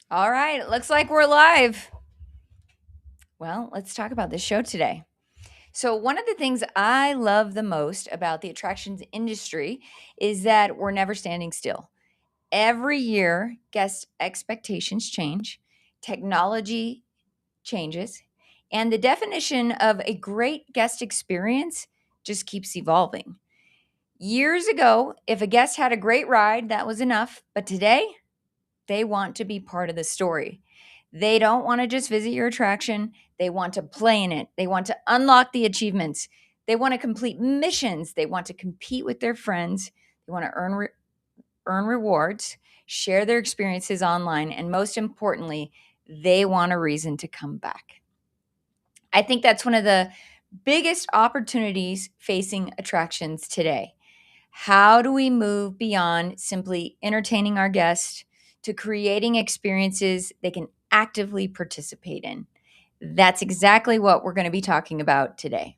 All right, it looks like we're live. Well, let's talk about this show today. So, one of the things I love the most about the attractions industry is that we're never standing still. Every year, guest expectations change, technology changes, and the definition of a great guest experience just keeps evolving. Years ago, if a guest had a great ride, that was enough. But today, they want to be part of the story. They don't want to just visit your attraction. They want to play in it. They want to unlock the achievements. They want to complete missions. They want to compete with their friends. They want to earn rewards, share their experiences online, and most importantly, they want a reason to come back. I think that's one of the biggest opportunities facing attractions today. How do we move beyond simply entertaining our guests to creating experiences they can actively participate in? That's exactly what we're going to be talking about today.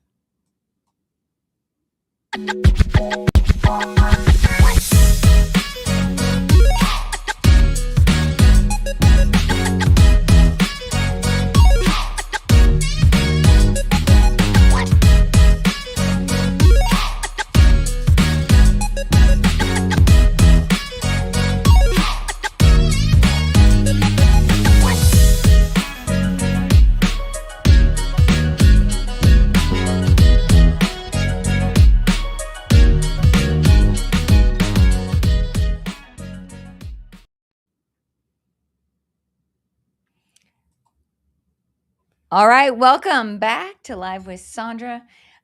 All right, welcome back to Live with Sondra.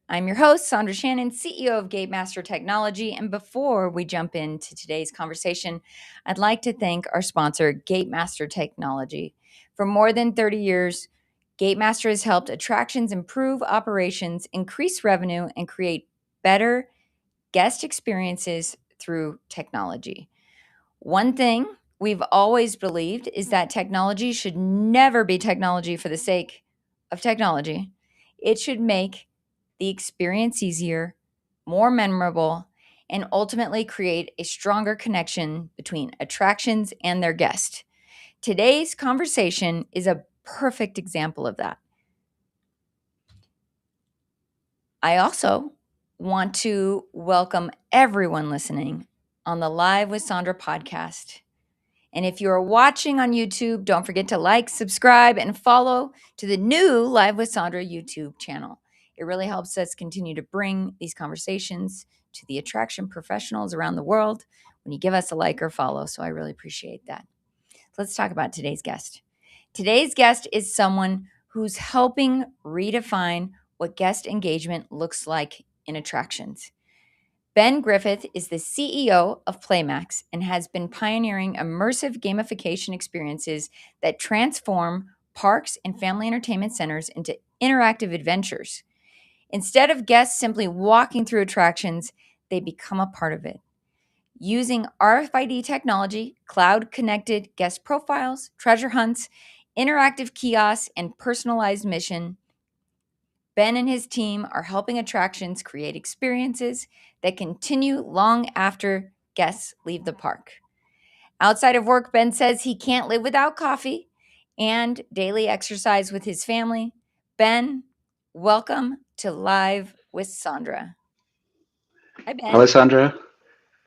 I'm your host, Sondra Shannon, CEO of Gatemaster Technology. And before we jump into today's conversation, I'd like to thank our sponsor, Gatemaster Technology. For more than 30 years, Gatemaster has helped attractions improve operations, increase revenue, and create better guest experiences through technology. One thing we've always believed is that technology should never be technology for the sake of technology. It should make the experience easier, more memorable, and ultimately create a stronger connection between attractions and their guest. Today's conversation is a perfect example of that. I also want to welcome everyone listening on the Live with Sondra podcast. And if you're watching on YouTube, don't forget to like, subscribe, and follow to the new Live with Sondra YouTube channel. It really helps us continue to bring these conversations to the attraction professionals around the world when you give us a like or follow. So I really appreciate that. Let's talk about today's guest. Today's guest is someone who's helping redefine what guest engagement looks like in attractions. Ben Griffith is the CEO of PlayMAXX and has been pioneering immersive gamification experiences that transform parks and family entertainment centers into interactive adventures. Instead of guests simply walking through attractions, they become a part of it. Using RFID technology, cloud-connected guest profiles, treasure hunts, interactive kiosks, and personalized mission, Ben and his team are helping attractions create experiences that continue long after guests leave the park. Outside of work, Ben says he can't live without coffee and daily exercise with his family. Ben, welcome to Live with Sondra. Hi, Ben. Hello, Sondra.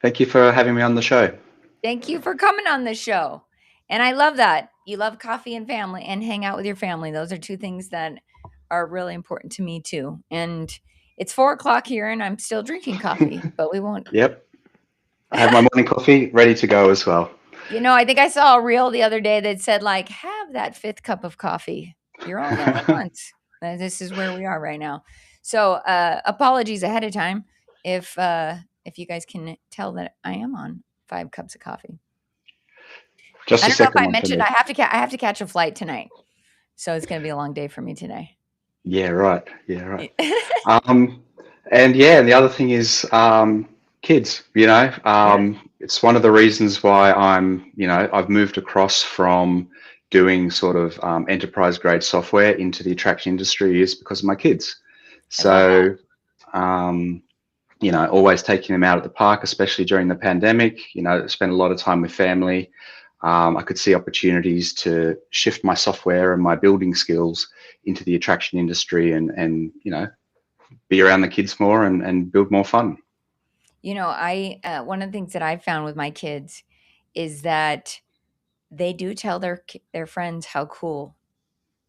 Thank you for having me on the show. Thank you for coming on the show. And I love that. You love coffee and family and hang out with your family. Those are two things that are really important to me too. And it's 4:00 here and I'm still drinking coffee, but we won't. Yep. I have my morning coffee ready to go as well. You know, I think I saw a reel the other day that said, like, have that 5th cup of coffee. You're only on once. This is where we are right now. So apologies ahead of time if you guys can tell that I am on 5 cups of coffee. Just I a don't know if second I one for mentioned me. I have to catch a flight tonight, so it's going to be a long day for me today. Yeah, right. Yeah, right. And the other thing is kids. Yeah. It's one of the reasons why I've moved across from doing sort of enterprise grade software into the attraction industry is because of my kids. I love that. So, always taking them out at the park, especially during the pandemic. Spend a lot of time with family. I could see opportunities to shift my software and my building skills into the attraction industry and be around the kids more and build more fun. I one of the things that I found with my kids is that they do tell their friends how cool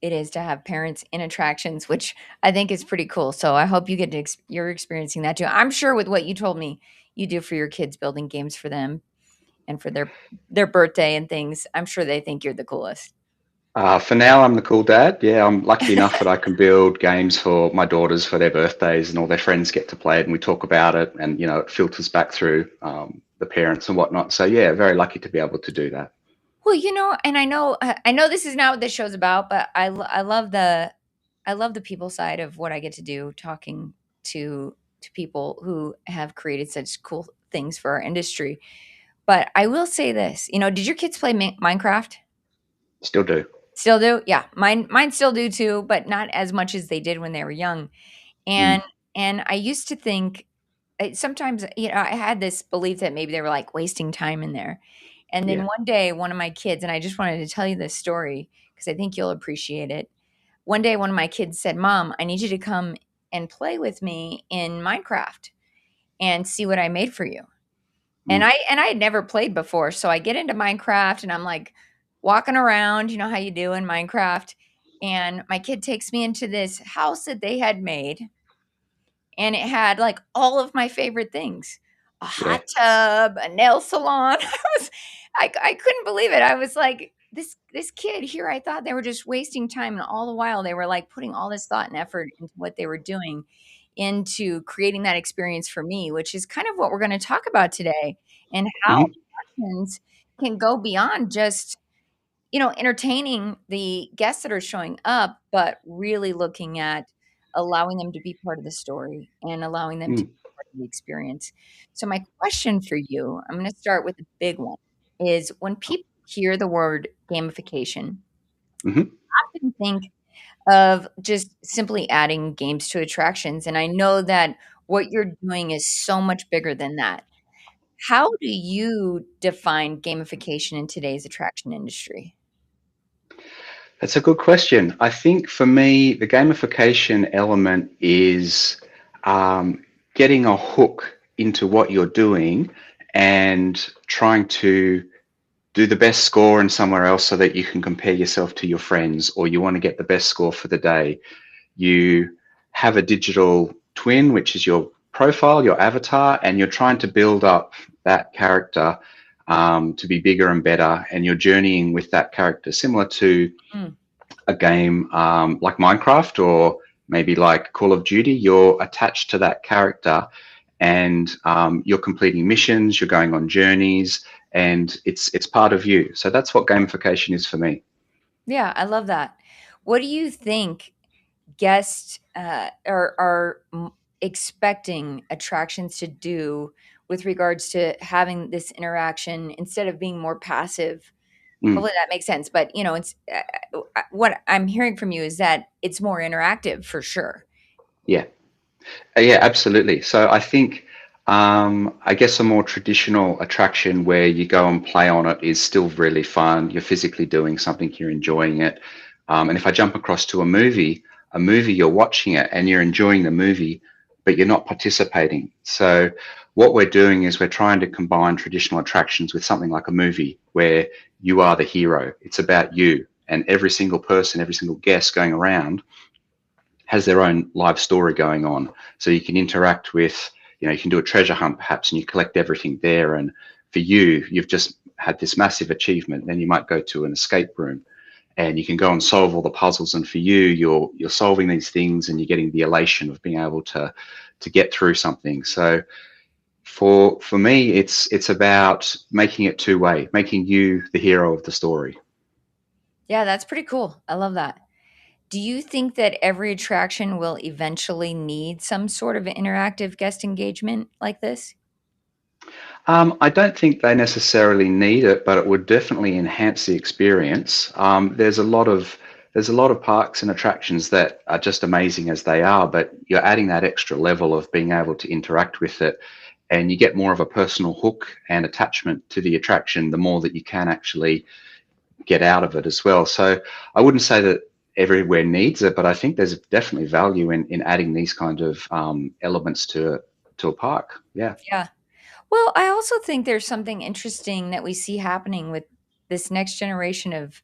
it is to have parents in attractions, which I think is pretty cool. So I hope you get to you're experiencing that too. I'm sure with what you told me you do for your kids, building games for them and for their birthday and things. I'm sure they think you're the coolest. For now, I'm the cool dad. Yeah, I'm lucky enough that I can build games for my daughters for their birthdays, and all their friends get to play it, and we talk about it, and it filters back through the parents and whatnot. So yeah, very lucky to be able to do that. Well, and I know this is not what this show's about, but I love the people side of what I get to do, talking to people who have created such cool things for our industry. But I will say this, did your kids play Minecraft? Still do. Still do? Yeah, mine still do too, but not as much as they did when they were young. Mm, And and I used to think sometimes, I had this belief that maybe they were like wasting time in there. And then yeah. one day, one of my kids, and I just wanted to tell you this story because I think you'll appreciate it. One day, one of my kids said, "Mom, I need you to come and play with me in Minecraft and see what I made for you." And Mm, I had never played before, so I get into Minecraft and I'm like walking around, you know how you do in Minecraft, and my kid takes me into this house that they had made, and it had like all of my favorite things. A yeah. hot tub, a nail salon. I couldn't believe it. I was like, this kid here, I thought they were just wasting time, and all the while they were like putting all this thought and effort into what they were doing, into creating that experience for me, which is kind of what we're going to talk about today, and how Hmm. actions can go beyond just entertaining the guests that are showing up, but really looking at allowing them to be part of the story and allowing them to Mm, be part of the experience. So my question for you, I'm going to start with a big one, is when people hear the word gamification, hmm. often think of just simply adding games to attractions. And I know that what you're doing is so much bigger than that. How do you define gamification in today's attraction industry? That's a good question. I think for me, the gamification element is getting a hook into what you're doing and trying to do the best score in somewhere else so that you can compare yourself to your friends, or you want to get the best score for the day. You have a digital twin, which is your profile, your avatar, and you're trying to build up that character to be bigger and better. And you're journeying with that character, similar to Mm. a game like Minecraft or maybe like Call of Duty. You're attached to that character, and you're completing missions, you're going on journeys, and it's part of you. So that's what gamification is for me. Yeah, I love that. What do you think guests are expecting attractions to do with regards to having this interaction instead of being more passive? Mm, Hopefully that makes sense. But it's what I'm hearing from you is that it's more interactive for sure. yeah. Yeah, absolutely. So I think, I guess a more traditional attraction where you go and play on it is still really fun. You're physically doing something, you're enjoying it. And if I jump across to a movie, you're watching it and you're enjoying the movie, but you're not participating. So what we're doing is we're trying to combine traditional attractions with something like a movie where you are the hero. It's about you, and every single person, every single guest going around has their own live story going on. So you can interact with, you can do a treasure hunt perhaps, and you collect everything there. And for you, you've just had this massive achievement. Then you might go to an escape room, and you can go and solve all the puzzles. And for you, you're solving these things, and you're getting the elation of being able to get through something. So for me, it's about making it two-way, making you the hero of the story. Yeah, that's pretty cool. I love that. Do you think that every attraction will eventually need some sort of interactive guest engagement like this? I don't think they necessarily need it, but it would definitely enhance the experience. There's a lot of parks and attractions that are just amazing as they are, but you're adding that extra level of being able to interact with it and you get more of a personal hook and attachment to the attraction, the more that you can actually get out of it as well. So I wouldn't say that everywhere needs it, but I think there's definitely value in adding these kind of elements to a park. Yeah. Yeah. Well, I also think there's something interesting that we see happening with this next generation of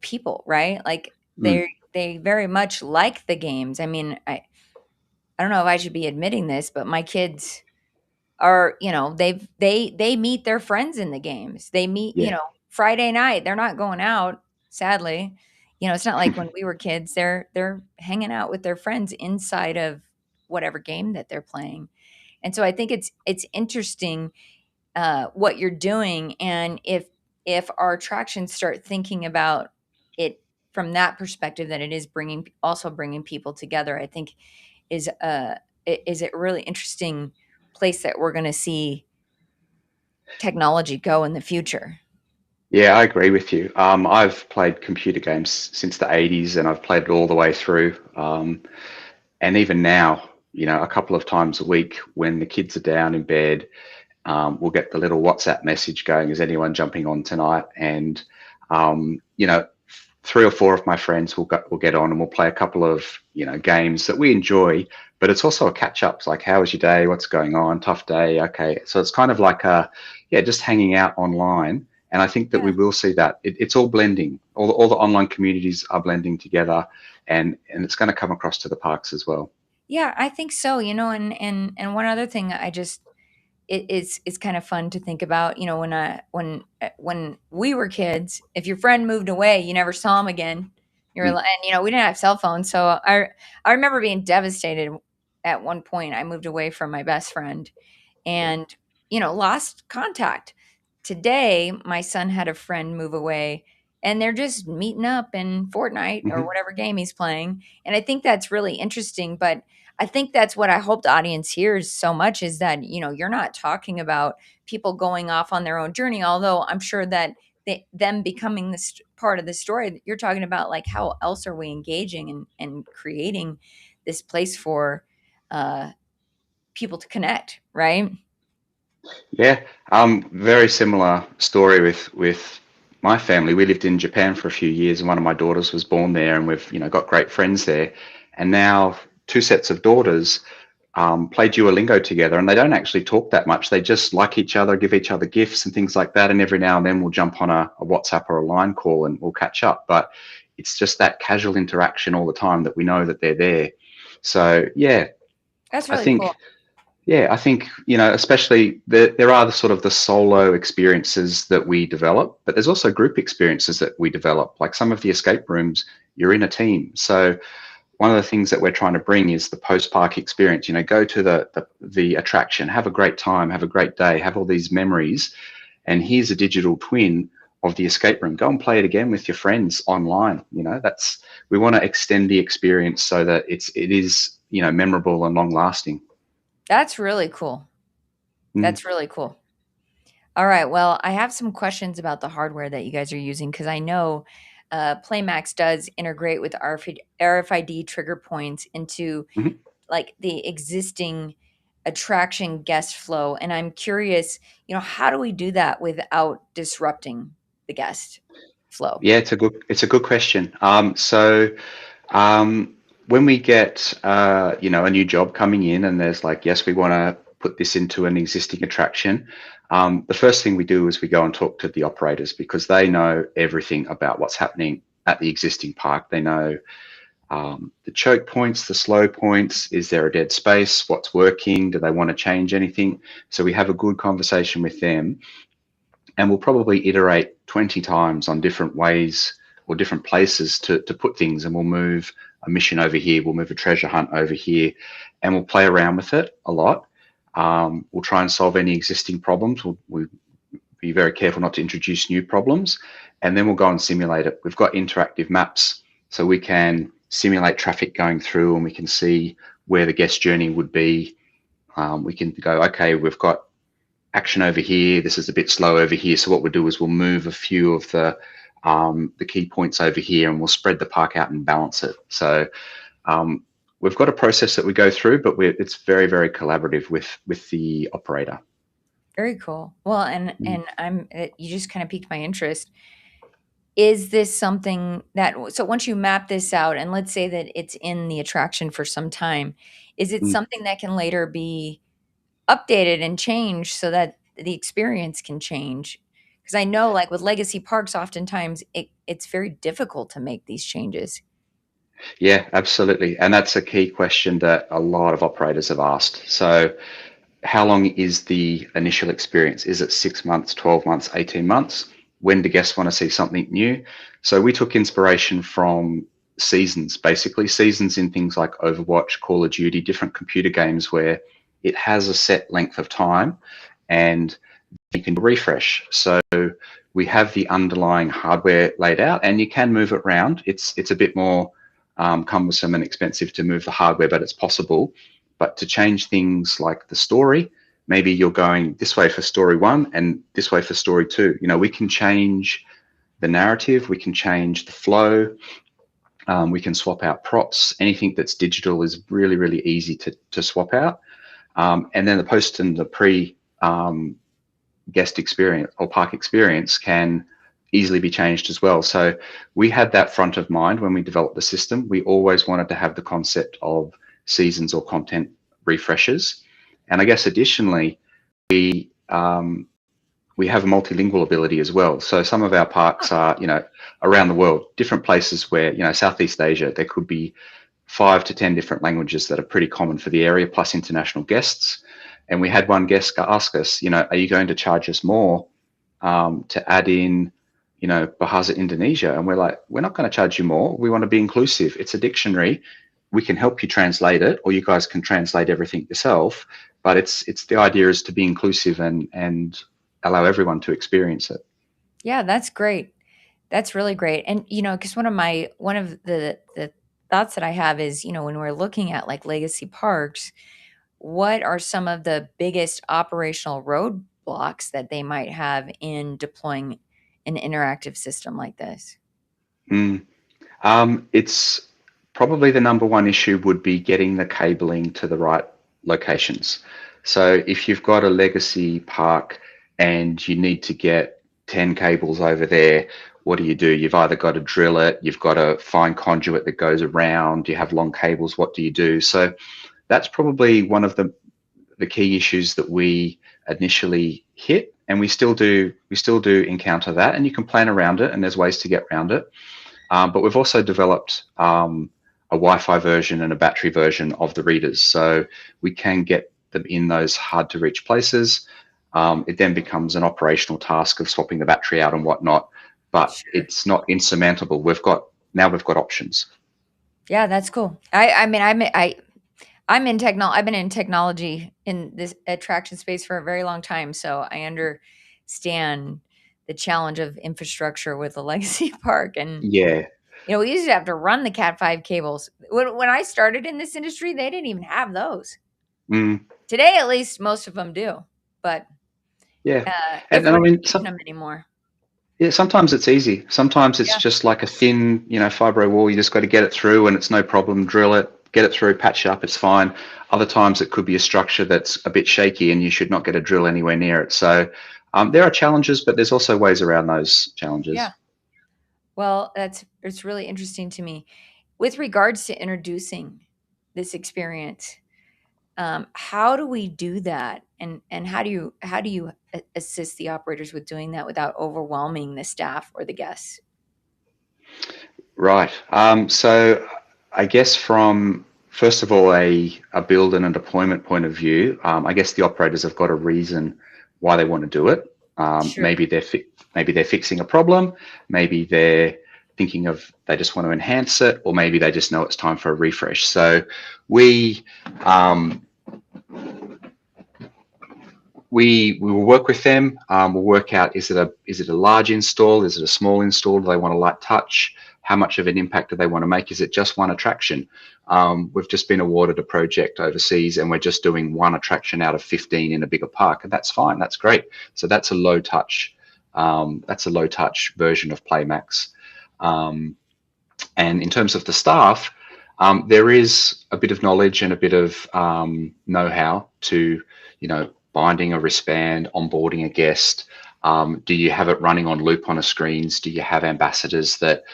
people, right? Like Mm. they very much like the games. I mean, I don't know if I should be admitting this, but my kids are, they meet their friends in the games. They meet, Yeah. Friday night. They're not going out, sadly. It's not like when we were kids. They're hanging out with their friends inside of whatever game that they're playing. And so I think it's interesting what you're doing, and if our attractions start thinking about it from that perspective, that it is bringing people together, I think is a really interesting place that we're going to see technology go in the future. Yeah, I agree with you. I've played computer games since the 80s and I've played it all the way through. And even now, a couple of times a week when the kids are down in bed, we'll get the little WhatsApp message going, is anyone jumping on tonight? And, 3 or 4 of my friends will get on and we'll play a couple of, games that we enjoy, but it's also a catch up. It's like, how was your day? What's going on? Tough day. Okay. So it's kind of like just hanging out online. And I think that we Yeah. will see that it's all blending. All the online communities are blending together, and it's going to come across to the parks as well. Yeah, I think so, and one other thing I just it's kind of fun to think about, when we were kids, if your friend moved away, you never saw him again. Mm, And we didn't have cell phones, so I remember being devastated at one point. I moved away from my best friend and lost contact. Today my son had a friend move away, and they're just meeting up in Fortnite or mhm. whatever game he's playing, and I think that's really interesting. But I think that's what I hope the audience hears so much, is that you're not talking about people going off on their own journey, although I'm sure that them becoming this part of the story. You're talking about, like, how else are we engaging and creating this place for uh, people to connect, right? Yeah, very similar story with my family. We lived in Japan for a few years, and one of my daughters was born there, and we've got great friends there. And now 2 sets of daughters play Duolingo together, and they don't actually talk that much. They just like each other, give each other gifts and things like that. And every now and then we'll jump on a WhatsApp or a line call and we'll catch up. But it's just that casual interaction all the time that we know that they're there. So yeah, That's I really cool. think yeah, I think, especially there are the sort of the solo experiences that we develop, but there's also group experiences that we develop. Like some of the escape rooms, you're in a team. So one of the things that we're trying to bring is the post-park experience. Go to the attraction, have a great time, have a great day, have all these memories, and here's a digital twin of the escape room. Go and play it again with your friends online. We want to extend the experience so that it is memorable and long lasting. That's really cool. Mm. That's really cool. All right. Well, I have some questions about the hardware that you guys are using, because I know PlayMAXX does integrate with RFID trigger points into, Mhm. like, the existing attraction guest flow. And I'm curious, how do we do that without disrupting the guest flow? Yeah, it's a good question. Um, when we get a new job coming in, and there's like, yes, we want to put this into an existing attraction. The first thing we do is we go and talk to the operators, because they know everything about what's happening at the existing park. They know the choke points, the slow points. Is there a dead space? What's working? Do they want to change anything? So we have a good conversation with them, and we'll probably iterate 20 times on different ways or different places to put things, and we'll move a mission over here, we'll move a treasure hunt over here, and we'll play around with it a lot. We'll try and solve any existing problems. We'll be very careful not to introduce new problems, and then we'll go and simulate it. We've got interactive maps, so we can simulate traffic going through, and we can see where the guest journey would be. We can go, okay, we've got action over here. This is a bit slow over here. So what we'll do is we'll move a few of the key points over here, and we'll spread the park out and balance it. So we've got a process that we go through, but it's very, very collaborative with the operator. Very cool. Well, and you just kind of piqued my interest. Is this something that, so once you map this out, and let's say that it's in the attraction for some time, is it Mm. something that can later be updated and changed so that the experience can change? Because I know, like with legacy parks, oftentimes it's very difficult to make these changes. Yeah, absolutely. And that's a key question that a lot of operators have asked. So how long is the initial experience? Is it 6 months, 12 months, 18 months? When do guests want to see something new? So we took inspiration from seasons, basically seasons in things like Overwatch, Call of Duty, different computer games where it has a set length of time and you can refresh. So we have the underlying hardware laid out and you can move it around. It's a bit more cumbersome and expensive to move the hardware, but it's possible. But to change things like the story, maybe you're going this way for story 1 and this way for story 2. You know, we can change the narrative, we can change the flow, we can swap out props. Anything that's digital is really, really easy to swap out. And then the post and the pre guest experience or park experience can easily be changed as well. So we had that front of mind when we developed the system. We always wanted to have the concept of seasons or content refreshes. And I guess additionally, we have a multilingual ability as well. So some of our parks are, you know, around the world, different places where, you know, Southeast Asia, there could be 5 to 10 different languages that are pretty common for the area, plus international guests. And we had one guest ask us, you know, are you going to charge us more to add in, you know, Bahasa Indonesia? And we're like, we're not going to charge you more. We want to be inclusive. It's a dictionary. We can help you translate it, or you guys can translate everything yourself. But it's the idea is to be inclusive and allow everyone to experience it. Yeah, that's great. That's really great. And you know, because one of the thoughts that I have is, you know, when we're looking at like legacy parks, what are some of the biggest operational roadblocks that they might have in deploying an interactive system like this? Mm. It's probably the number one issue would be getting the cabling to the right locations. So if you've got a legacy park and you need to get 10 cables over there, what do? You've either got to drill it, you've got to find conduit that goes around, you have long cables, what do you do? So that's probably one of the key issues that we initially hit, and we still do encounter that, and you can plan around it and there's ways to get around it. But we've also developed a Wi-Fi version and a battery version of the readers, so we can get them in those hard to reach places. It then becomes an operational task of swapping the battery out and whatnot, but Sure. it's not insurmountable. We've got options. Yeah, that's cool. I mean, I'm in I've been in technology in this attraction space for a very long time, so I understand the challenge of infrastructure with a legacy park. And Yeah. you know, we used to have to run the Cat 5 cables. When I started in this industry, they didn't even have those. Mm, Today, at least, most of them do. But yeah. And if I we're mean, using them anymore, yeah, sometimes it's easy. Sometimes it's yeah, just like a thin, you know, fibro wall. You just got to get it through and it's no problem. Drill it, get it through, patch it up, it's fine. Other times it could be a structure that's a bit shaky and you should not get a drill anywhere near it. So there are challenges, but there's also ways around those yeah. challenges. Well, it's really interesting to me. With regards to introducing this experience, how do we do that, and how do you assist the operators with doing that without overwhelming the staff or the guests? Right. So I guess from first of all a build and a deployment point of view, I guess the operators have got a reason why they want to do it. Sure. Maybe they're fixing a problem. Maybe they're thinking of they just want to enhance it, or maybe they just know it's time for a refresh. So we um, we will work with them. We'll work out is it a large install? Is it a small install? Do they want a light touch? How much of an impact do they want to make? Is it just one attraction? We've just been awarded a project overseas, and we're just doing one attraction out of 15 in a bigger park, and that's fine. That's great. So that's a low touch. That's a low touch version of PlayMAXX. And in terms of the staff, There is a bit of knowledge and a bit of know-how to, binding a wristband, onboarding a guest. Do you have it running on loop on a screens? Do you have ambassadors that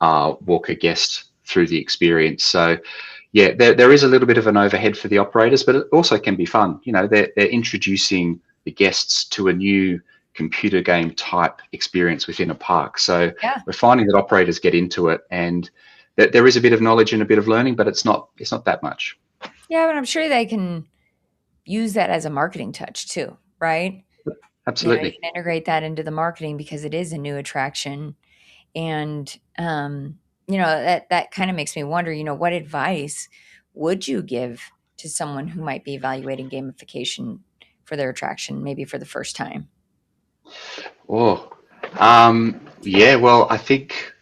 walk a guest through the experience? So, yeah, there is a little bit of an overhead for the operators, but it also can be fun. They're introducing the guests to a new computer game type experience within a park. So Yeah. we're finding that operators get into it, and that there is a bit of knowledge and a bit of learning, but it's not that much. Yeah, but I'm sure they can use that as a marketing touch too, right? You Absolutely. can integrate that into the marketing because it is a new attraction. And that kind of makes me wonder, what advice would you give to someone who might be evaluating gamification for their attraction, maybe for the first time? Oh, yeah. Well, I think,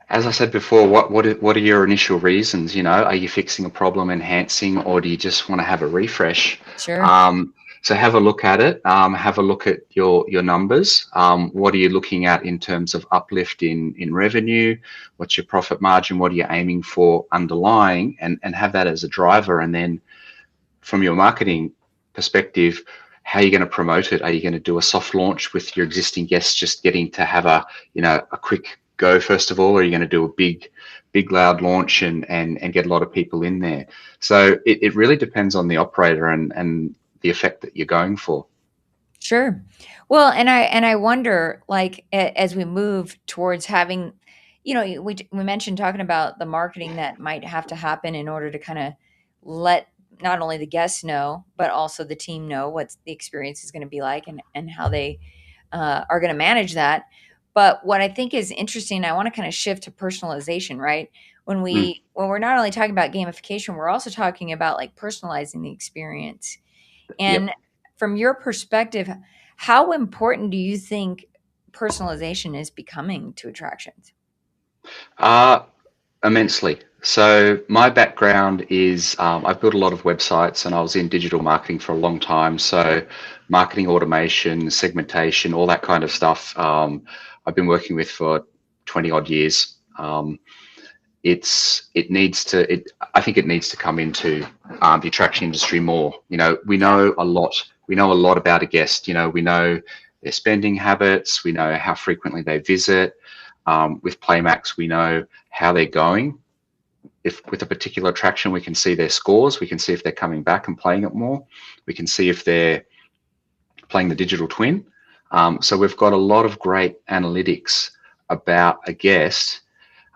as I said before, what are your initial reasons? Are you fixing a problem, enhancing, or do you just want to have a refresh? Sure. So have a look at it. Have a look at your numbers. What are you looking at in terms of uplift in revenue? What's your profit margin? What are you aiming for underlying? And have that as a driver. And then from your marketing perspective, how are you going to promote it? Are you going to do a soft launch with your existing guests, just getting to have a quick go first of all, or are you going to do a big loud launch and get a lot of people in there? So it really depends on the operator and the effect that you're going for. Sure. Well, and I wonder, like, as we move towards having, we mentioned talking about the marketing that might have to happen in order to kind of let not only the guests know, but also the team know what the experience is going to be like, and how they are going to manage that. But what I think is interesting, I want to kind of shift to personalization, right? Mm, When we're not only talking about gamification, we're also talking about like personalizing the experience. And yep. from your perspective, how important do you think personalization is becoming to attractions? Uh, Immensely. So my background is I've built a lot of websites and I was in digital marketing for a long time. So marketing automation, segmentation, all that kind of stuff. I've been working with for 20 odd years. I think it needs to come into the attraction industry more. We Yeah. know a lot. We know a lot about a guest. We know their spending habits. We know how frequently they visit. With PlayMAXX, we know how they're going. If with a particular attraction, we can see their scores. We can see if they're coming back and playing it more. We can see if they're playing the digital twin. So we've got a lot of great analytics about a guest.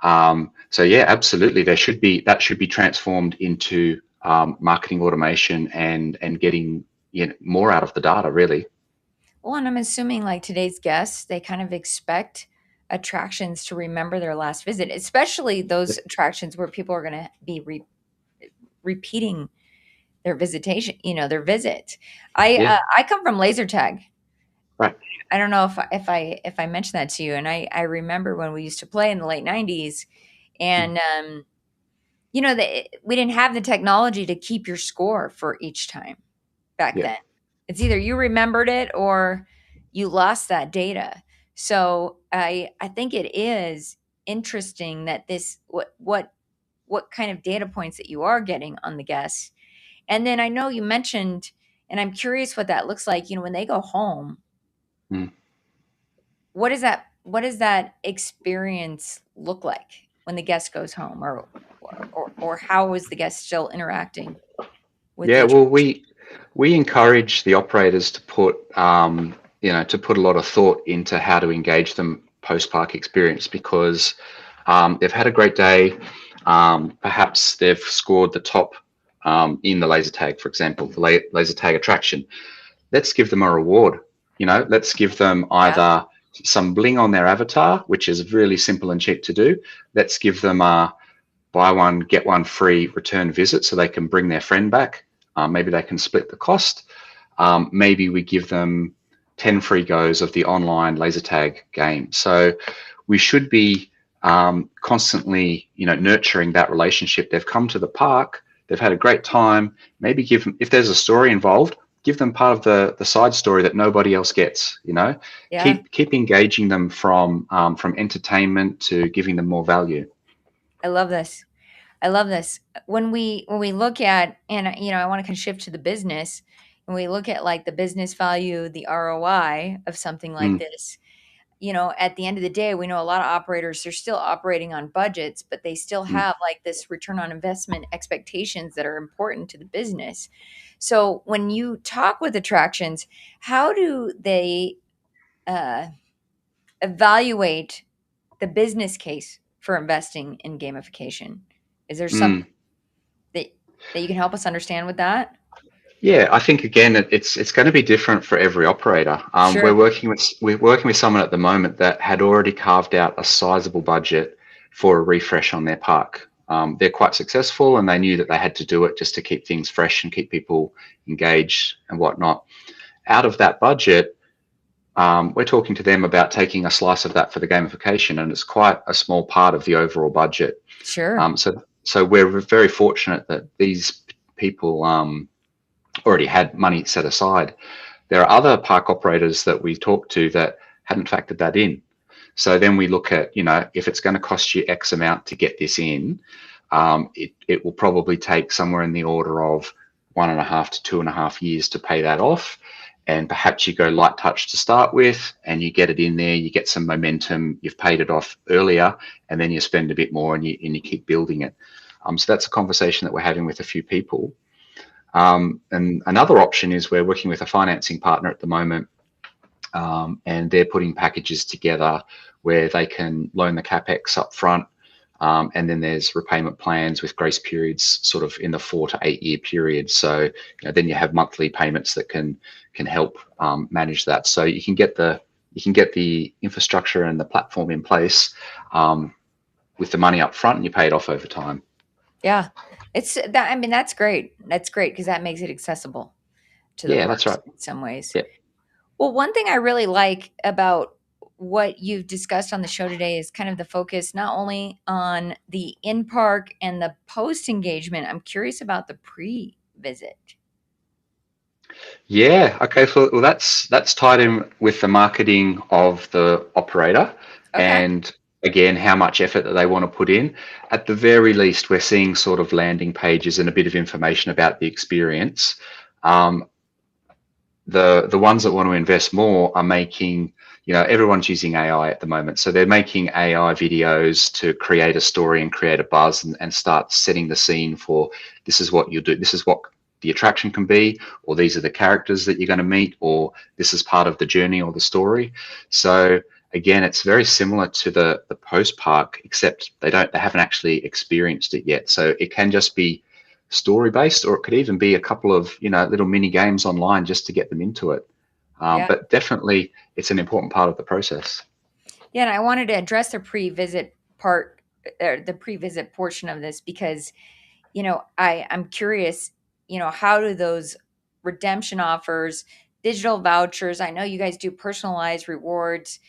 So yeah, absolutely, that should be transformed into marketing automation and getting more out of the data, really. Well, and I'm assuming like today's guests, they kind of expect attractions to remember their last visit, especially those Yep. attractions where people are going to be repeating their visitation, their visit. Yeah, I come from laser tag. right. I don't know if I mentioned that to you, and I remember when we used to play in the late '90s, Mm, and we didn't have the technology to keep your score for each time back yeah. then. It's either you remembered it or you lost that data. So I think it is interesting that this what kind of data points that you are getting on the guests. And then I know you mentioned, and I'm curious what that looks like, when they go home, Mm. what does that experience look like when the guest goes home, or how is the guest still interacting with the Yeah, well, attraction? we encourage the operators to put a lot of thought into how to engage them post park experience, because they've had a great day. Perhaps they've scored the top in the laser tag, for example, the laser tag attraction. Let's give them a reward. Let's give them Yeah. either some bling on their avatar, which is really simple and cheap to do. Let's give them a buy one, get one free return visit so they can bring their friend back. Maybe they can split the cost. Maybe we give them 10 free goes of the online laser tag game. So we should be constantly, nurturing that relationship. They've come to the park, they've had a great time. Maybe give them, if there's a story involved, give them part of the side story that nobody else gets. Yeah. Keep engaging them from entertainment to giving them more value. I love this. I love this. When we look at, and I want to kind of shift to the business, and we look at like the business value, the ROI of something like Mm, this. At the end of the day, we know a lot of operators, they're still operating on budgets, but they still mm, have like this return on investment expectations that are important to the business. So when you talk with attractions, how do they uh, evaluate the business case for investing in gamification? Is there something mm. that that you can help us understand with that? Yeah, I think again it's going to be different for every operator. Sure. We're working with someone at the moment that had already carved out a sizable budget for a refresh on their park. They're quite successful, and they knew that they had to do it just to keep things fresh and keep people engaged and whatnot. Out of that budget, we're talking to them about taking a slice of that for the gamification, and it's quite a small part of the overall budget. Sure. So we're very fortunate that these people already had money set aside. There are other park operators that we talk to that hadn't factored that in. So then we look at, if it's going to cost you X amount to get this in, it will probably take somewhere in the order of 1.5 to 2.5 years to pay that off. And perhaps you go light touch to start with and you get it in there, you get some momentum, you've paid it off earlier, and then you spend a bit more and you keep building it. So that's a conversation that we're having with a few people. And another option is we're working with a financing partner at the moment, and they're putting packages together where they can loan the capex up front, and then there's repayment plans with grace periods sort of in the 4 to 8 year period. So then you have monthly payments that can help manage that. So you can get the infrastructure and the platform in place with the money up front, and you pay it off over time. Yeah. It's that, I mean, that's great. That's great because that makes it accessible to the Yeah, that's parks right. in some ways. Yeah. Well, one thing I really like about what you've discussed on the show today is kind of the focus not only on the in park and the post engagement. I'm curious about the pre visit. Yeah. Okay. So well, that's tied in with the marketing of the operator, Okay. and again, how much effort that they want to put in. At the very least, we're seeing sort of landing pages and a bit of information about the experience. Um, the ones that want to invest more are making, everyone's using AI at the moment, so they're making AI videos to create a story and create a buzz and start setting the scene for this is what you do, this is what the attraction can be, or these are the characters that you're going to meet, or this is part of the journey or the story. So again, it's very similar to the post park, except they haven't actually experienced it yet. So it can just be story based, or it could even be a couple of little mini games online just to get them into it. Yeah. But definitely, it's an important part of the process. Yeah. And I wanted to address the pre visit part, or the pre visit portion of this because, I'm curious, how do those redemption offers, digital vouchers, I know you guys do personalized rewards,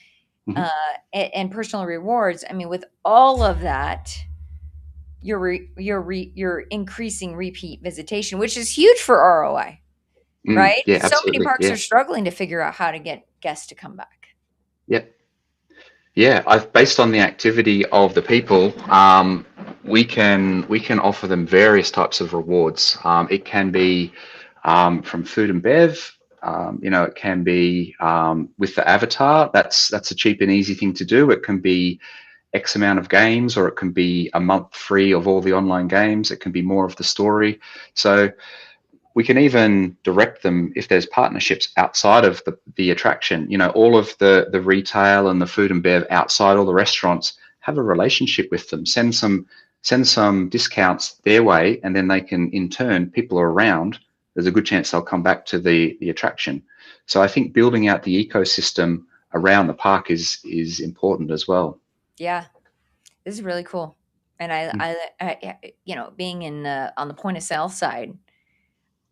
Mhm. uh, and personal rewards. I mean, with all of that, you're increasing repeat visitation, which is huge for ROI, right? Yeah, Because so many absolutely. parks Yeah, are struggling to figure out how to get guests to come back. yeah, yeah. I've based on the activity of the people. We can offer them various types of rewards. It can be from food and bev. It can be with the avatar. That's a cheap and easy thing to do. It can be X amount of games, or it can be a month free of all the online games. It can be more of the story. So we can even direct them if there's partnerships outside of the attraction. All of the retail and the food and bev outside, all the restaurants, have a relationship with them. Send some discounts their way, and then they can, in turn, people are around. There's a good chance they'll come back to the attraction. So I think building out the ecosystem around the park is important as well. Yeah, this is really cool. And Mm, being in the on the point of sale side,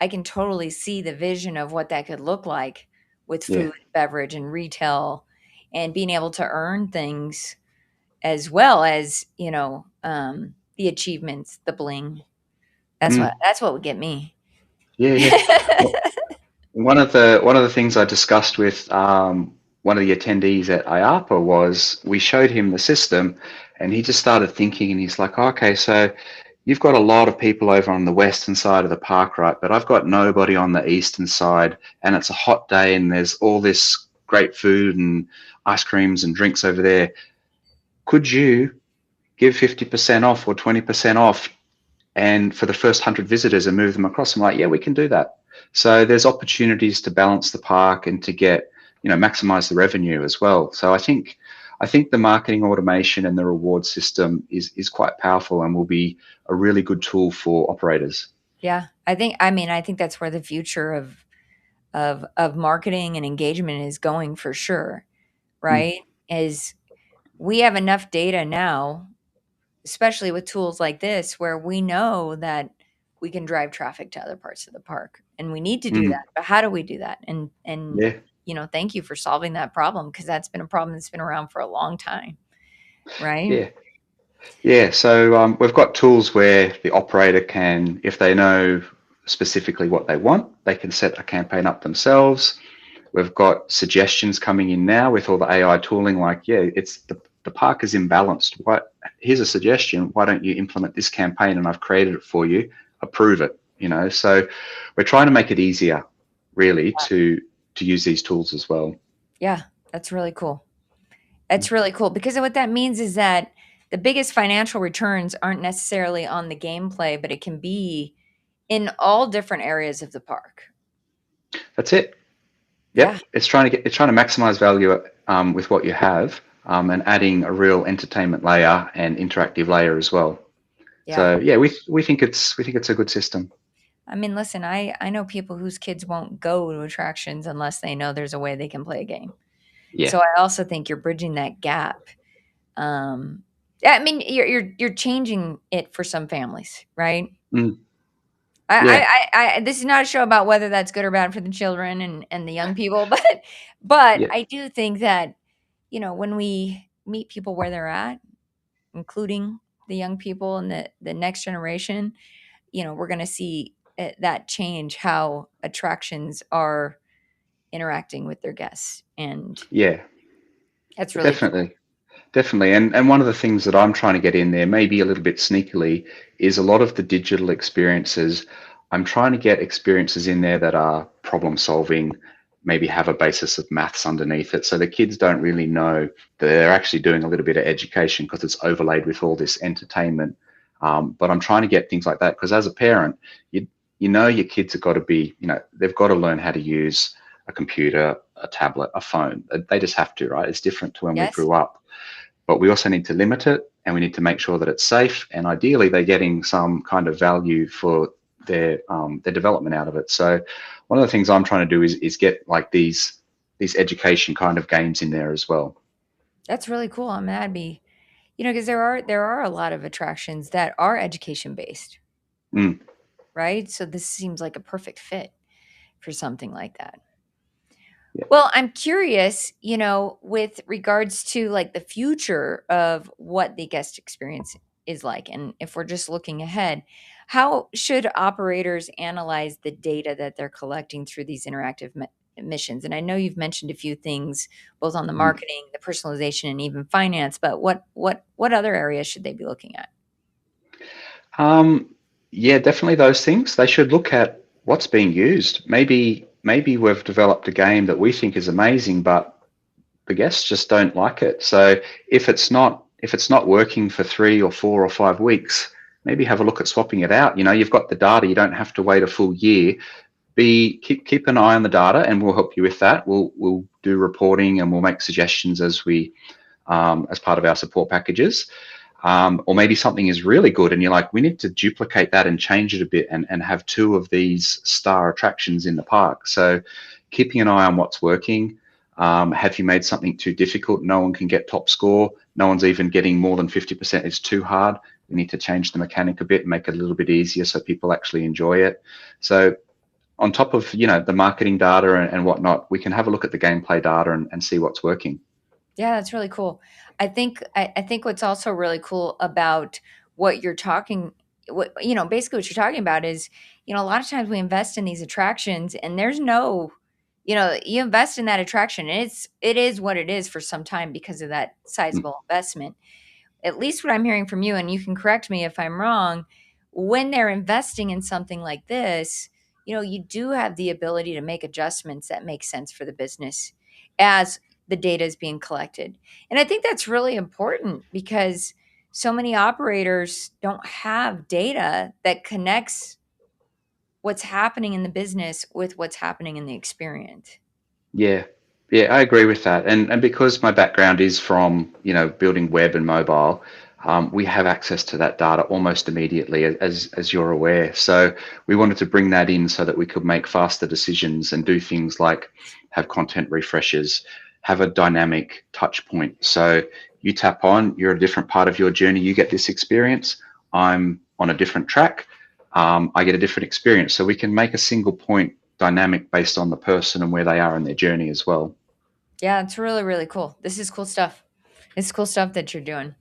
I can totally see the vision of what that could look like with yeah. food, beverage, and retail, and being able to earn things as well as the achievements, the bling. Mm, That's what would get me. yeah, yeah. One of the things I discussed with one of the attendees at IAPA was we showed him the system, and he just started thinking, and he's like, "Oh, okay, so you've got a lot of people over on the western side of the park, right? But I've got nobody on the eastern side, and it's a hot day, and there's all this great food and ice creams and drinks over there. Could you give 50% off or 20% off and for the first 100 visitors and move them across? I'm like, yeah, we can do that. So there's opportunities to balance the park and to get, maximize the revenue as well. So I think the marketing automation and the reward system is quite powerful and will be a really good tool for operators. Yeah, I think that's where the future of marketing and engagement is going for sure, Mm, right? Is we have enough data now, especially with tools like this, where we know that we can drive traffic to other parts of the park, and we need to do mm, that. But how do we do that? And yeah, thank you for solving that problem, because that's been a problem that's been around for a long time, right? yeah. Yeah, so we've got tools where the operator can, if they know specifically what they want, they can set a campaign up themselves. We've got suggestions coming in now with all the AI tooling, like, yeah, it's the park is imbalanced. What here's a suggestion. Why don't you implement this campaign? And I've created it for you. Approve it. So we're trying to make it easier, really, to use these tools as well. Yeah, that's really cool. That's really cool, because what that means is that the biggest financial returns aren't necessarily on the gameplay, but it can be in all different areas of the park. That's it. Yeah, Yep, it's trying to maximize value with what you have, and adding a real entertainment layer and interactive layer as well. yeah. So yeah, we think it's a good system. I mean, listen, I know people whose kids won't go to attractions unless they know there's a way they can play a game. Yeah, So I also think you're bridging that gap. Yeah, I mean, you're changing it for some families, right? mm, yeah, This is not a show about whether that's good or bad for the children and the young people, but yeah, I do think that, when we meet people where they're at, including the young people and the next generation, we're going to see that change how attractions are interacting with their guests, and yeah, that's really cool. definitely. Definitely. And one of the things that I'm trying to get in there, maybe a little bit sneakily, is a lot of the digital experiences. I'm trying to get experiences in there that are problem solving, maybe have a basis of maths underneath it. So the kids don't really know that they're actually doing a little bit of education because it's overlaid with all this entertainment. But I'm trying to get things like that because as a parent, you know your kids have got to be, they've got to learn how to use a computer, a tablet, a phone. They just have to, right? It's different to when we Yes. grew up, but we also need to limit it and we need to make sure that it's safe and ideally they're getting some kind of value for their development out of it. So one of the things I'm trying to do is get like these education kind of games in there as well. That's really cool. I'm that'd be, because there are a lot of attractions that are education based, Mm, right? So this seems like a perfect fit for something like that. yeah. Well, I'm curious, with regards to like the future of what the guest experience is like. And if we're just looking ahead, how should operators analyze the data that they're collecting through these interactive missions? And I know you've mentioned a few things both on the Mm. marketing, the personalization, and even finance, but what other areas should they be looking at? Um, yeah, definitely those things. They should look at what's being used. Maybe we've developed a game that we think is amazing, but the guests just don't like it. So if it's not working for 3 or 4 or 5 weeks, maybe have a look at swapping it out. You've got the data. You don't have to wait a full year. Keep an eye on the data, and we'll help you with that. We'll do reporting and we'll make suggestions as part of our support packages. Or maybe something is really good and you're like, we need to duplicate that and change it a bit and have two of these star attractions in the park. So keeping an eye on what's working. Have you made something too difficult? No one can get top score. No one's even getting more than 50%. It's too hard. We need to change the mechanic a bit and make it a little bit easier so people actually enjoy it. So on top of the marketing data and whatnot, we can have a look at the gameplay data and see what's working. Yeah, that's really cool. I think what's also really cool about what you're talking basically what you're talking about is, a lot of times we invest in these attractions and there's no, you invest in that attraction and it is what it is for some time because of that Mm, sizable investment. At least what I'm hearing from you, and you can correct me if I'm wrong, when they're investing in something like this, you do have the ability to make adjustments that make sense for the business as the data is being collected. And I think that's really important because so many operators don't have data that connects what's happening in the business with what's happening in the experience. Yeah, yeah, I agree with that. And because my background is from, building web and mobile, we have access to that data almost immediately, as you're aware. So we wanted to bring that in so that we could make faster decisions and do things like have content refreshes, have a dynamic touch point. So you tap on, you're a different part of your journey, you get this experience. I'm on a different track. I get a different experience. So we can make a single point dynamic based on the person and where they are in their journey as well. Yeah, it's really, really cool. This is cool stuff. It's cool stuff that you're doing.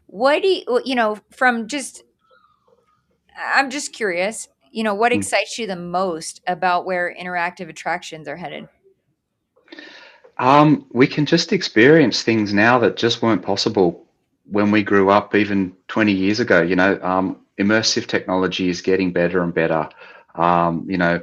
What do from just, I'm just curious, what Mm. excites you the most about where interactive attractions are headed? We can just experience things now that just weren't possible when we grew up, even 20 years ago. Immersive technology is getting better and better.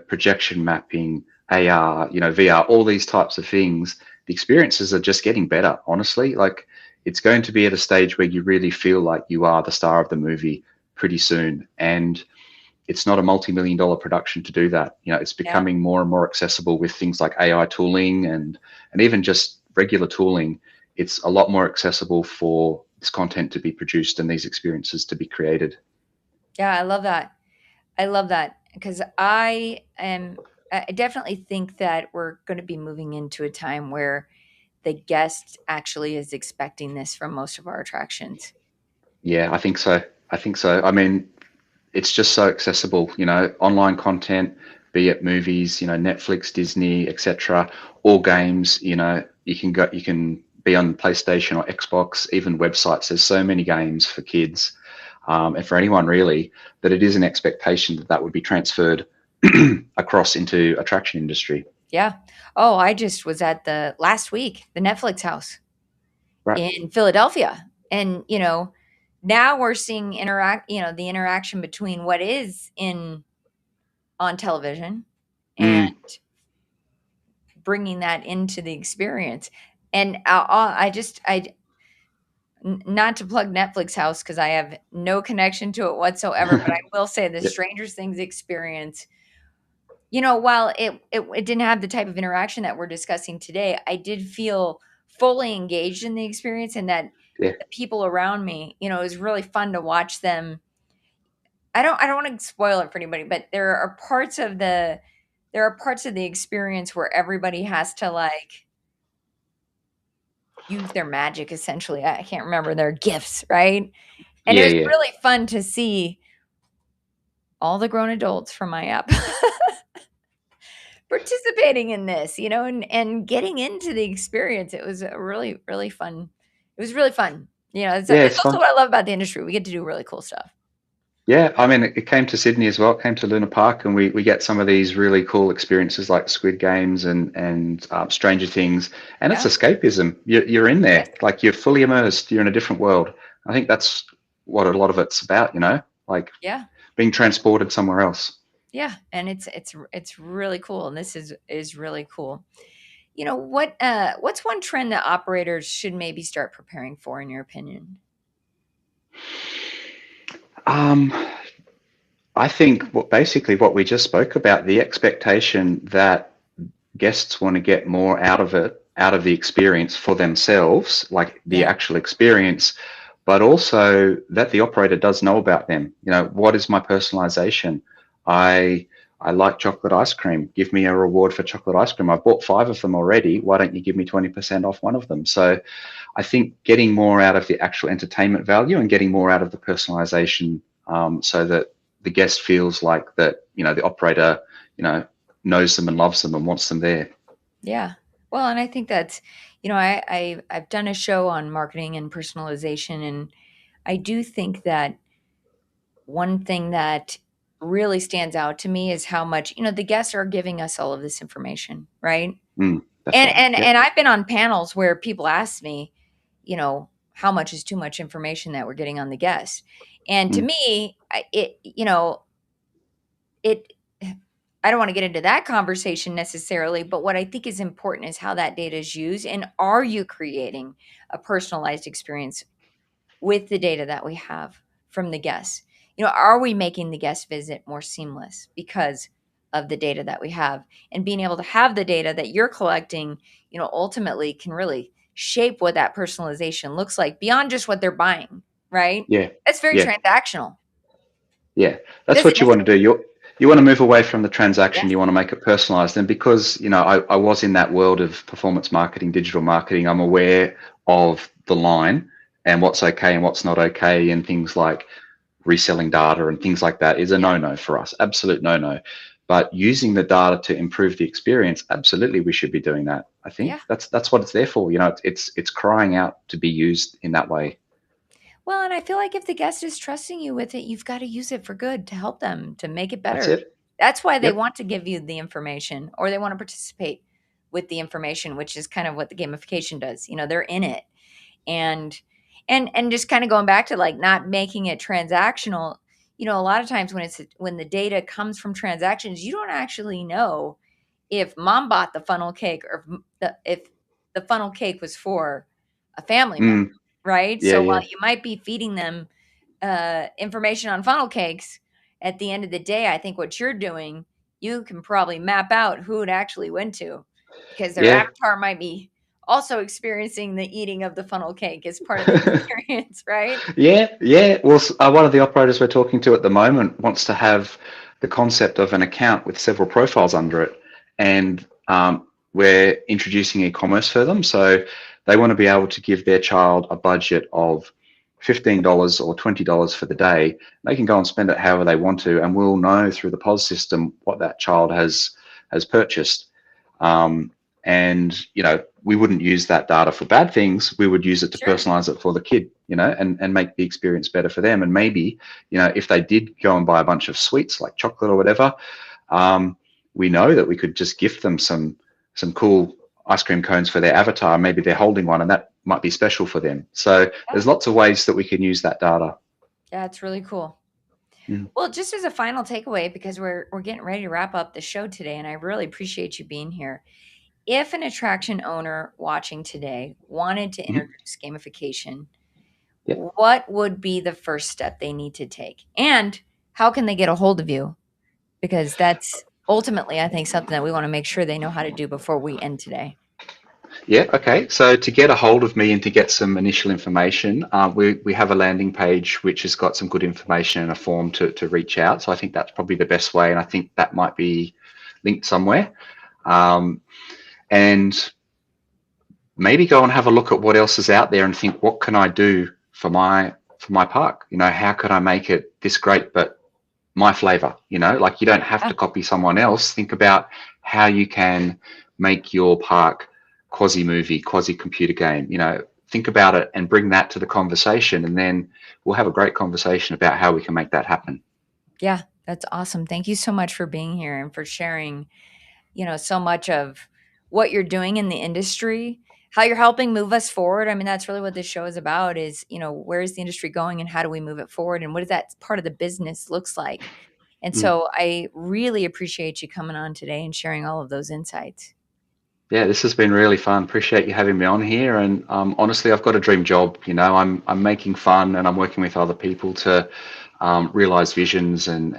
Projection mapping, AR, VR, all these types of things. The experiences are just getting better, honestly. Like, it's going to be at a stage where you really feel like you are the star of the movie pretty soon. And it's not a multi-million-dollar production to do that. It's Yeah. becoming more and more accessible with things like AI tooling and even just regular tooling. It's a lot more accessible for this content to be produced and these experiences to be created. Yeah, I love that. I love that because I definitely think that we're going to be moving into a time where the guest actually is expecting this from most of our attractions. Yeah, I think so. I think so. I mean, it's just so accessible, online content, be it movies, Netflix, Disney, etc., or games, you can be on PlayStation or Xbox, even websites. There's so many games for kids, and for anyone really, that it is an expectation that that would be transferred across into attraction industry. Yeah. Oh, I just was at the last week, the Netflix house Right. in Philadelphia. And, now we're seeing the interaction between what is in on television and Mm, bringing that into the experience. And not to plug Netflix house because I have no connection to it whatsoever, but I will say the yeah, Stranger Things experience, while it didn't have the type of interaction that we're discussing today, I did feel fully engaged in the experience and that yeah, the people around me, it was really fun to watch them. I don't want to spoil it for anybody, but there are parts of the experience where everybody has to like use their magic essentially. I can't remember their gifts, right? And it yeah, was yeah, really fun to see all the grown adults from my app participating in this, and getting into the experience. It was a really, really fun. It was really fun. yeah. It's It's also fun. what I love about the industry. We get to do really cool stuff. Yeah, I mean, it came to Sydney as well. It came to Luna Park, and we get some of these really cool experiences like Squid Games and Stranger Things, and it's Yeah. escapism. You're in Yes. there, like you're fully immersed. You're in a different world. I think that's what a lot of it's about, like Yeah. being transported somewhere else. Yeah. And it's really cool. And this is really cool. What's one trend that operators should maybe start preparing for in your opinion? Um, I think basically what we just spoke about, the expectation that guests want to get more out of it, out of the experience for themselves, like the Yeah. actual experience, but also that the operator does know about them. What is my personalization? I I like chocolate ice cream. Give me a reward for chocolate ice cream. I've bought 5 of them already. Why don't you give me 20% off one of them? So I think getting more out of the actual entertainment value and getting more out of the personalization, so that the guest feels like that, the operator, you know, knows them and loves them and wants them there. Yeah. Well, and I think that's, I've done a show on marketing and personalization, and I do think that one thing that really stands out to me is how much, the guests are giving us all of this information, right? Mm, that's And right. and Yep. and I've been on panels where people ask me, you know, how much is too much information that we're getting on the guests. And to Mm. me, it I don't want to get into that conversation necessarily, but what I think is important is how that data is used, and are you creating a personalized experience with the data that we have from the guests? Are we making the guest visit more seamless because of the data that we have? And being able to have the data that you're collecting, ultimately can really shape what that personalization looks like beyond just what they're buying, right? Yeah. That's very Yeah. transactional. Yeah, that's Does it? what you want to do. You want to move away from the transaction. Yes. You want to make it personalized. And because I was in that world of performance marketing, digital marketing, I'm aware of the line and what's okay and what's not okay, and things like reselling data and things like that is a Yeah. no-no for us. Absolute no-no. But using the data to improve the experience, absolutely, we should be doing that. I Yeah. think that's what it's there for. It's crying out to be used in that way. Well, and I feel like if the guest is trusting you with it, you've got to use it for good to help them to make it That's better. it. That's why they Yep. want to give you the information, or they want to participate with the information, which is kind of what the gamification does. They're in it. And and just kind of going back to like not making it transactional, a lot of times when the data comes from transactions, you don't actually know if mom bought the funnel cake, or if the funnel cake was for a family member, Mm, right? yeah. So while Yeah. you might be feeding them information on funnel cakes, at the end of the day, I think what you're doing, you can probably map out who it actually went to, because their Yeah. avatar might be also experiencing the eating of the funnel cake as part of the experience, right? Yeah, yeah. Well, one of the operators we're talking to at the moment wants to have the concept of an account with several profiles under it, and we're introducing e-commerce for them. So they want to be able to give their child a budget of $15 or $20 for the day. They can go and spend it however they want to, and we'll know through the POS system what that child has purchased. And we wouldn't use that data for bad things. We would use it to Sure. personalize it for the kid, and make the experience better for them. And maybe, if they did go and buy a bunch of sweets like chocolate or whatever, um, we know that we could just gift them some cool ice cream cones for their avatar. Maybe they're holding one, and that might be special for them. So Yeah. there's lots of ways that we can use that data. Yeah, it's really cool. Mm. Well, just as a final takeaway, because we're getting ready to wrap up the show today, and I really appreciate you being here. If an attraction owner watching today wanted to Mhm. introduce gamification, Yeah. what would be the first step they need to take? And how can they get a hold of you? Because that's ultimately, I think, something that we want to make sure they know how to do before we end today. Yeah, okay. So to get a hold of me and to get some initial information, we have a landing page which has got some good information and a form to reach out. So I think that's probably the best way, and I think that might be linked somewhere. Um, and maybe go and have a look at what else is out there and think, what can I do for my park? How could I make it this great, but my flavor? Like, you don't have Yeah. to copy someone else. Think about how you can make your park quasi movie, quasi computer game. Think about it and bring that to the conversation, and then we'll have a great conversation about how we can make that happen. Yeah, that's awesome. Thank you so much for being here and for sharing, so much of what you're doing in the industry, how you're helping move us forward. I mean, that's really what this show is about, is, where is the industry going and how do we move it forward, and what does that part of the business looks like? And Mm. so I really appreciate you coming on today and sharing all of those insights. Yeah, this has been really fun. Appreciate you having me on here. And honestly, I've got a dream job. I'm making fun, and I'm working with other people to realize visions, and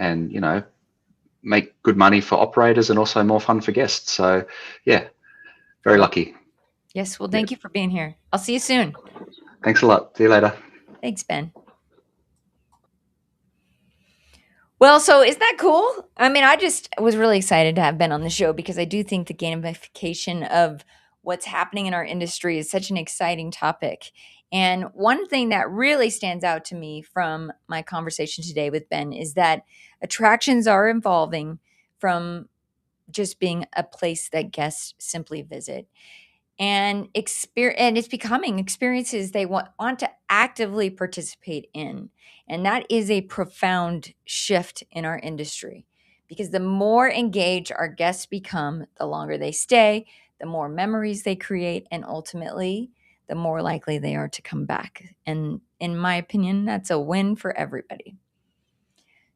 make good money for operators and also more fun for guests. So yeah, I very love lucky. it. Yes. Well, Yeah. thank you for being here. I'll see you soon. Thanks a lot. See you later. Thanks, Ben. Well, so isn't that cool? I mean, I just was really excited to have Ben on the show, because I do think the gamification of what's happening in our industry is such an exciting topic. And one thing that really stands out to me from my conversation today with Ben is that attractions are evolving from just being a place that guests simply visit, and it's becoming experiences they want to actively participate in. And that is a profound shift in our industry, because the more engaged our guests become, the longer they stay, the more memories they create, and ultimately the more likely they are to come back. And in my opinion, that's a win for everybody.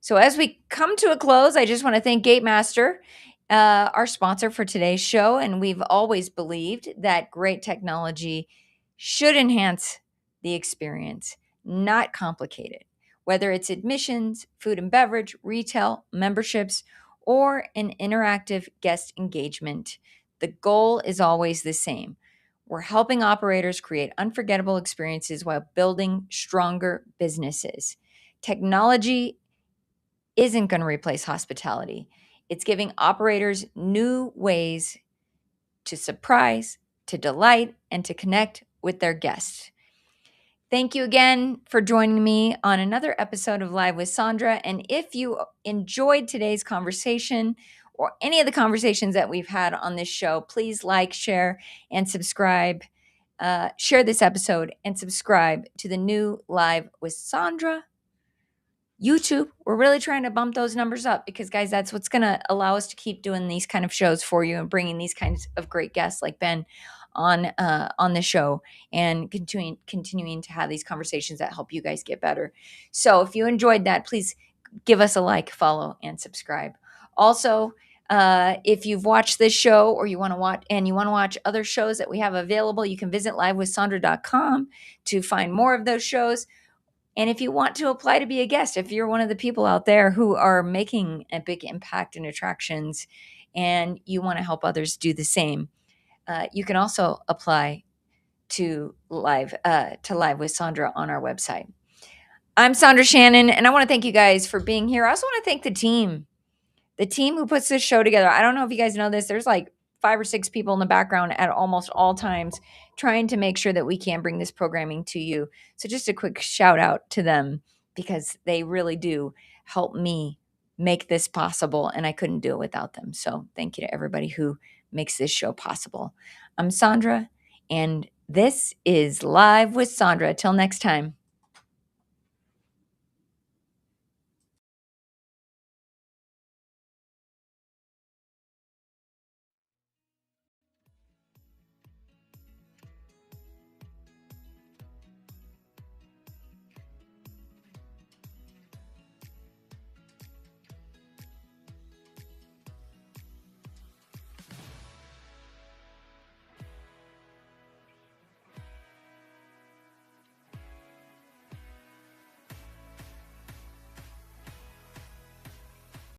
So as we come to a close, I just want to thank GateMaster, our sponsor for today's show. And we've always believed that great technology should enhance the experience, not complicate it. Whether it's admissions, food and beverage, retail, memberships, or an interactive guest engagement, the goal is always the same. We're helping operators create unforgettable experiences while building stronger businesses. Technology isn't going to replace hospitality. It's giving operators new ways to surprise, to delight, and to connect with their guests. Thank you again for joining me on another episode of Live with Sondra. And if you enjoyed today's conversation or any of the conversations that we've had on this show, please like, share, and subscribe. Share this episode and subscribe to the new Live with Sondra YouTube. We're really trying to bump those numbers up because, guys, that's what's going to allow us to keep doing these kind of shows for you and bringing these kinds of great guests like Ben on the show and continuing to have these conversations that help you guys get better. So if you enjoyed that, please give us a like, follow, and subscribe. Also, if you've watched this show or you want to watch other shows that we have available, you can visit livewithsondra.com to find more of those shows. And if you want to apply to be a guest, if you're one of the people out there who are making a big impact in attractions and you want to help others do the same, you can also apply to Live with Sondra on our website. I'm Sondra Shannon, and I want to thank you guys for being here. I also want to thank the team who puts this show together. I don't know if you guys know this. There's like 5 or 6 people in the background at almost all times trying to make sure that we can bring this programming to you. So just a quick shout out to them because they really do help me make this possible, and I couldn't do it without them. So thank you to everybody who makes this show possible. I'm Sondra, and this is Live with Sondra. Till next time.